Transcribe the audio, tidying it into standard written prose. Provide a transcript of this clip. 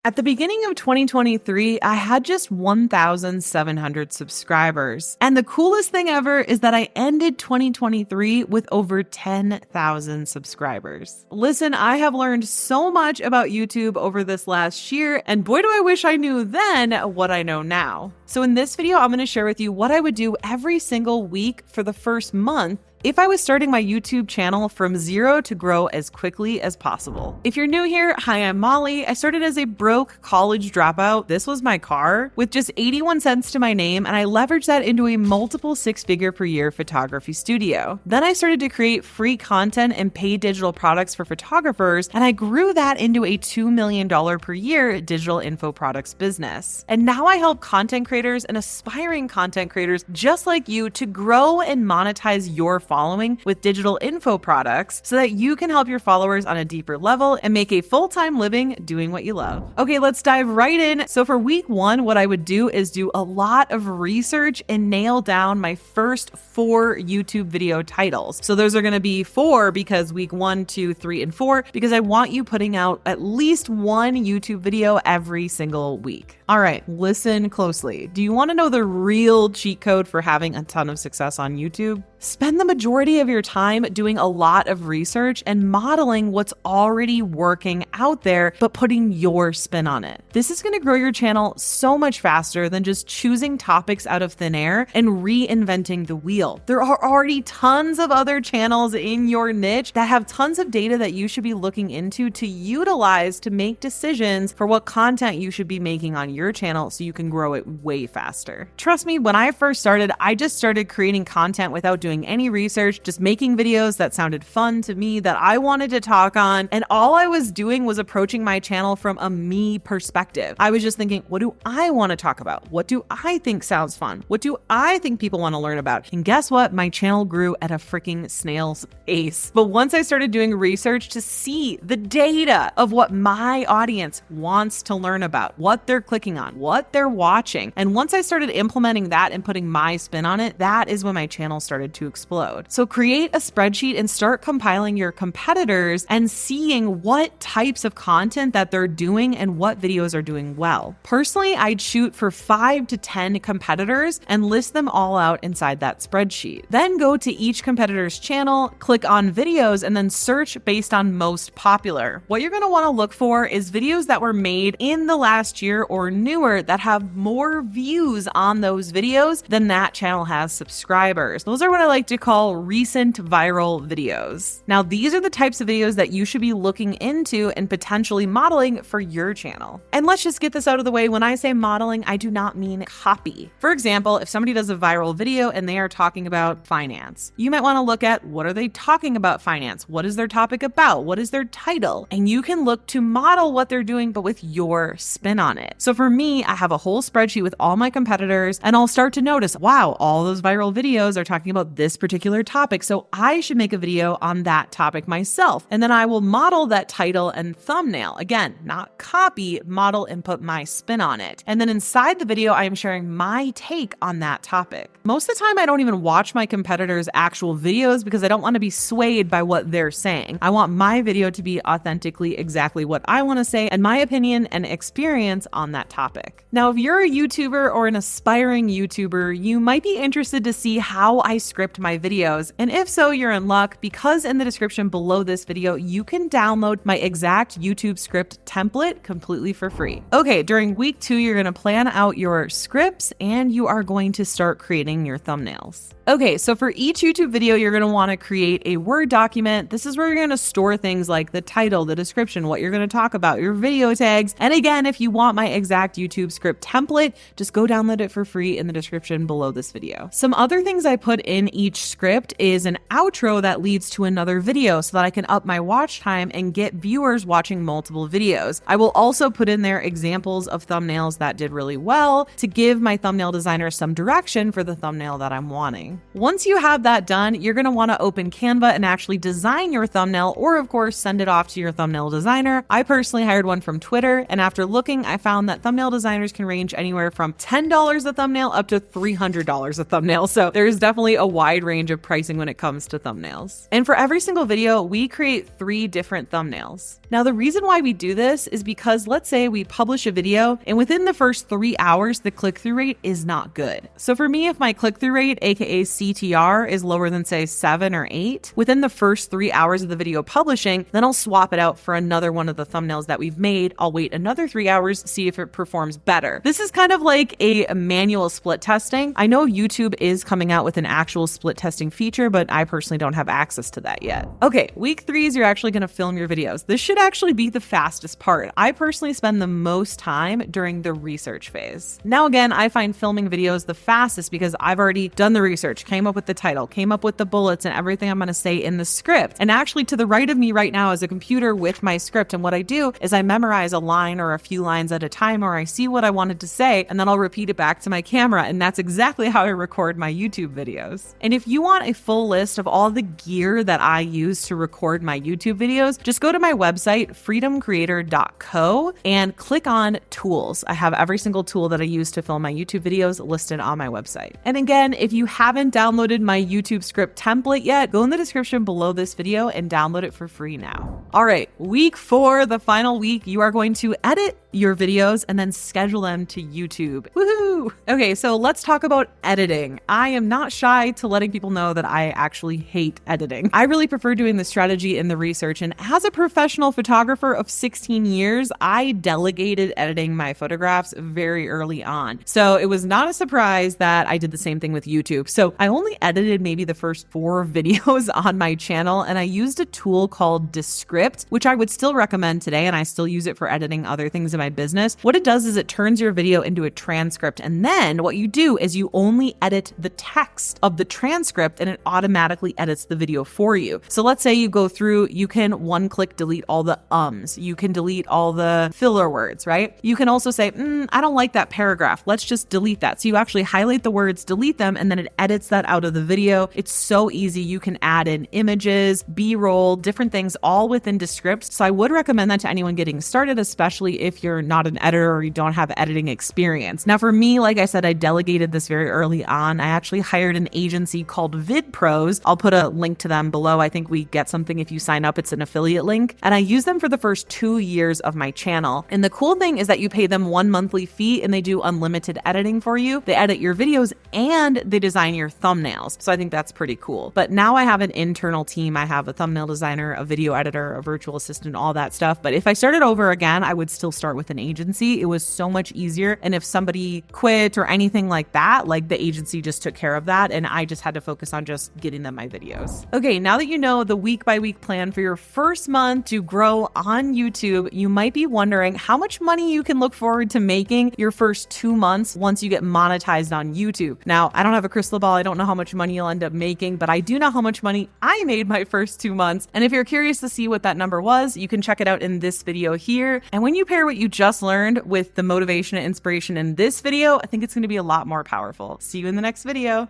At the beginning of 2023, I had just 1,700 subscribers. And the coolest thing ever is that I ended 2023 with over 10,000 subscribers. Listen, I have learned so much about YouTube over this last year, and boy, do I wish I knew then what I know now. So in this video, I'm going to share with you what I would do every single week for the first month if I was starting my YouTube channel from zero to grow as quickly as possible. If you're new here, hi, I'm Molly. I started as a broke college dropout. This was my car with just 81 cents to my name, and I leveraged that into a multiple six-figure per year photography studio. Then I started to create free content and paid digital products for photographers, and I grew that into a $2 million per year digital info products business. And now I help content creators and aspiring content creators just like you to grow and monetize your following with digital info products so that you can help your followers on a deeper level and make a full-time living doing what you love. Okay, let's dive right in. So for week one, what I would do is do a lot of research and nail down my first 4 YouTube video titles. So those are going to be 4 because week 1, 2, 3, and 4, because I want you putting out at least 1 YouTube video every single week. All right, listen closely. Do you want to know the real cheat code for having a ton of success on YouTube? Spend the majority of your time doing a lot of research and modeling what's already working out there, but putting your spin on it. This is going to grow your channel so much faster than just choosing topics out of thin air and reinventing the wheel. There are already tons of other channels in your niche that have tons of data that you should be looking into to utilize to make decisions for what content you should be making on your channel so you can grow it way faster. Trust me, when I first started, I just started creating content without doing any research, just making videos that sounded fun to me that I wanted to talk on. And all I was doing was approaching my channel from a me perspective. I was just thinking, what do I want to talk about? What do I think sounds fun? What do I think people want to learn about? And guess what? My channel grew at a freaking snail's pace. But once I started doing research to see the data of what my audience wants to learn about, what they're clicking on, what they're watching, and once I started implementing that and putting my spin on it, that is when my channel started to explode. So create a spreadsheet and start compiling your competitors and seeing what types of content that they're doing and what videos are doing well. Personally, I'd shoot for 5 to 10 competitors and list them all out inside that spreadsheet. Then go to each competitor's channel, click on videos, and then search based on most popular. What you're going to want to look for is videos that were made in the last year or newer that have more views on those videos than that channel has subscribers. Those are what I like to call recent viral videos. Now, these are the types of videos that you should be looking into and potentially modeling for your channel. And let's just get this out of the way. When I say modeling, I do not mean copy. For example, if somebody does a viral video and they are talking about finance, you might want to look at what are they talking about finance? What is their topic about? What is their title? And you can look to model what they're doing, but with your spin on it. So for me, I have a whole spreadsheet with all my competitors, and I'll start to notice, wow, all those viral videos are talking about this particular topic, so I should make a video on that topic myself. And then I will model that title and thumbnail. Again, not copy, model and put my spin on it. And then inside the video, I am sharing my take on that topic. Most of the time, I don't even watch my competitors' actual videos because I don't want to be swayed by what they're saying. I want my video to be authentically exactly what I want to say and my opinion and experience on that topic. Now, if you're a YouTuber or an aspiring YouTuber, you might be interested to see how I script my videos. And if so, you're in luck because in the description below this video, you can download my exact YouTube script template completely for free. Okay, during week 2, you're going to plan out your scripts and you are going to start creating your thumbnails. Okay, so for each YouTube video, you're going to want to create a Word document. This is where you're going to store things like the title, the description, what you're going to talk about, your video tags. And again, if you want my exact YouTube script template, just go download it for free in the description below this video. Some other things I put in each script is an outro that leads to another video so that I can up my watch time and get viewers watching multiple videos. I will also put in there examples of thumbnails that did really well to give my thumbnail designer some direction for the thumbnail that I'm wanting. Once you have that done, you're going to want to open Canva and actually design your thumbnail, or of course, send it off to your thumbnail designer. I personally hired one from Twitter, and after looking, I found that thumbnail designers can range anywhere from $10 a thumbnail up to $300 a thumbnail. So there's definitely a wide range of pricing when it comes to thumbnails. And for every single video, we create 3 different thumbnails. Now, the reason why we do this is because let's say we publish a video and within the first 3 hours, the click-through rate is not good. So for me, if my click-through rate, aka CTR, is lower than say 7 or 8, within the first 3 hours of the video publishing, then I'll swap it out for another one of the thumbnails that we've made. I'll wait another 3 hours, see if it performs better. This is kind of like a manual split testing. I know YouTube is coming out with an actual split testing feature, but I personally don't have access to that yet. Okay, week 3 is you're actually going to film your videos. This should actually be the fastest part. I personally spend the most time during the research phase. Now again, I find filming videos the fastest because I've already done the research, came up with the title, came up with the bullets and everything I'm going to say in the script. And actually to the right of me right now is a computer with my script. And what I do is I memorize a line or a few lines at a time, or I see what I wanted to say and then I'll repeat it back to my camera. And that's exactly how I record my YouTube videos. And if you want a full list of all the gear that I use to record my YouTube videos, just go to my website, freedomcreator.co, and click on tools. I have every single tool that I use to film my YouTube videos listed on my website. And again, if you haven't downloaded my YouTube script template yet, go in the description below this video and download it for free now. All right, week 4, the final week, you are going to edit your videos and then schedule them to YouTube. Woohoo! Okay, so let's talk about editing. I am not shy to letting people know that I actually hate editing. I really prefer doing the strategy and the research. And as a professional photographer of 16 years, I delegated editing my photographs very early on. So it was not a surprise that I did the same thing with YouTube. So I only edited maybe the first 4 videos on my channel, and I used a tool called Descript, which I would still recommend today, and I still use it for editing other things in my business. What it does is it turns your video into a transcript, and then what you do is you only edit the text of the transcript and it automatically edits the video for you. So let's say you go through, you can one-click delete all the ums, you can delete all the filler words, right? You can also say, I don't like that paragraph, let's just delete that. So you actually highlight the words, delete them, and then it edits that out of the video. It's so easy. You can add in images, B-roll, different things all within Descript. So I would recommend that to anyone getting started, especially if you're not an editor or you don't have editing experience. Now for me, like I said, I delegated this very early on. I actually hired an agency called VidPros. I'll put a link to them below. I think we get something if you sign up. It's an affiliate link. And I use them for the first 2 years of my channel. And the cool thing is that you pay them 1 monthly fee and they do unlimited editing for you. They edit your videos and they design your thumbnails. So I think that's pretty cool. But now I have an internal team. I have a thumbnail designer, a video editor, a virtual assistant, all that stuff. But if I started over again, I would still start with an agency. It was so much easier. And if somebody quit or anything like that, like the agency just took care of that. And I just had to focus on just getting them my videos. Okay, now that you know the week by week plan for your first month to grow on YouTube, you might be wondering how much money you can look forward to making your first 2 months once you get monetized on YouTube. Now, I don't have a crystal ball. I don't know how much money you'll end up making, but I do know how much money I made my first 2 months. And if you're curious to see what that number was, you can check it out in this video here. And when you pair what you just learned with the motivation and inspiration in this video, I think it's going to be a lot more powerful. See you in the next video.